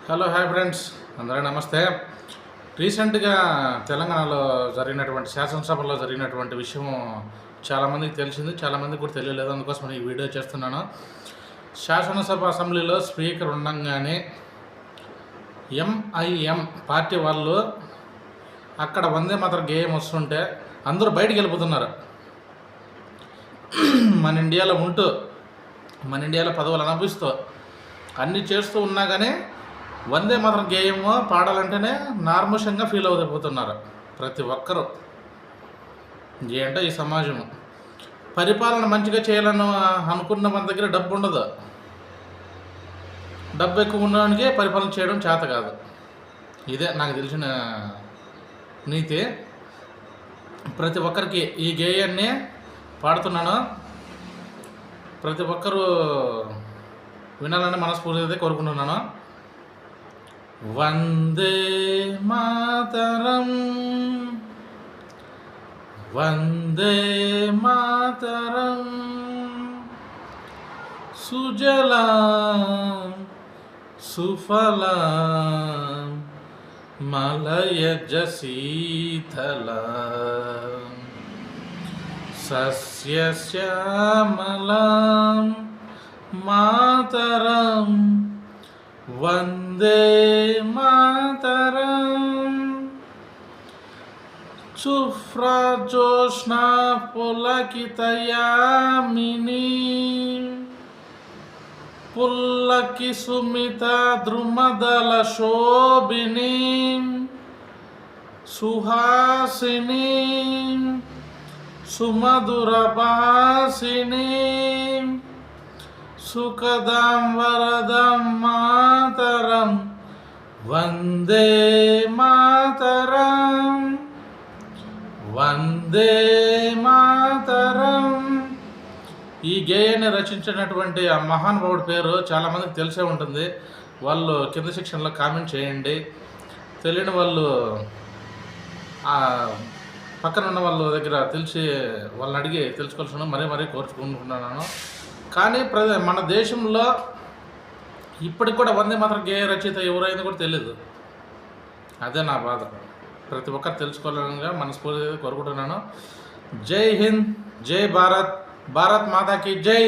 Hello hi friends, అందరికీ నమస్తే. రీసెంట్గా తెలంగాణలో జరిగినటువంటి శాసనసభలో జరిగినటువంటి విషయం చాలామందికి తెలిసింది, చాలామందికి కూడా తెలియలేదు. అందుకోసం ఈ వీడియో చేస్తున్నాను. శాసనసభ అసెంబ్లీలో స్పీకర్ ఉండగానే ఎంఐఎం పార్టీ వాళ్ళు అక్కడ వందే మాత్రం గేయం వస్తుంటే అందరూ బయటికి వెళ్ళిపోతున్నారు. మన ఇండియాలో ఉంటూ మన ఇండియాలో పదవులు అనుభవిస్తూ అన్నీ చేస్తూ ఉన్నా కానీ వందే మాత్రం గేయము పాడాలంటేనే నార్మషంగా ఫీల్ అవుతున్నారు ప్రతి ఒక్కరూ. ఏంటో ఈ సమాజం పరిపాలన మంచిగా చేయాలని అనుకున్న మన దగ్గర డబ్బు ఉండదు. డబ్బు ఎక్కువ ఉన్నవానికి పరిపాలన చేయడం చేత కాదు. ఇదే నాకు తెలిసిన నీతి. ప్రతి ఒక్కరికి ఈ గేయాన్ని పాడుతున్నాను. ప్రతి ఒక్కరూ వినాలని మనస్ఫూర్తిగా కోరుకుంటున్నాను. వందే మాతరం, వందే మాతరం, సుజలాం సుఫలాం మలయజ శీతలాం సస్యశ్యామలాం మాతరం వందే మాతరం. శుభ్రజోష్నా పులకితయామినీ పుల్లకి సుమిత ద్రుమదల శోభినీ సుహాసినీ సుమధుర భాసినీ సుఖదాం వరదం మాతరం వందే మాతరం, వందే మాతరం. ఈ గేయాన్ని రచించినటువంటి ఆ మహానుభావుడి పేరు చాలామందికి తెలిసే ఉంటుంది. వాళ్ళు కింద సెక్షన్లో కామెంట్ చేయండి. తెలియని వాళ్ళు పక్కన ఉన్న వాళ్ళ దగ్గర తెలిసి వాళ్ళని అడిగి తెలుసుకోవాల్సిన మరీ కోరుకుంటున్నాను. కానీ మన దేశంలో ఇప్పటికి కూడా వందే మాత్రం గేయ రచయిత ఎవరైంది కూడా తెలియదు. అదే నా బాధ. ప్రతి ఒక్కరు తెలుసుకోవాలని మనస్ఫూర్తిగా కోరుకుంటున్నాను. జై హింద్, జై భారత్, భారత్ మాతాకి జై.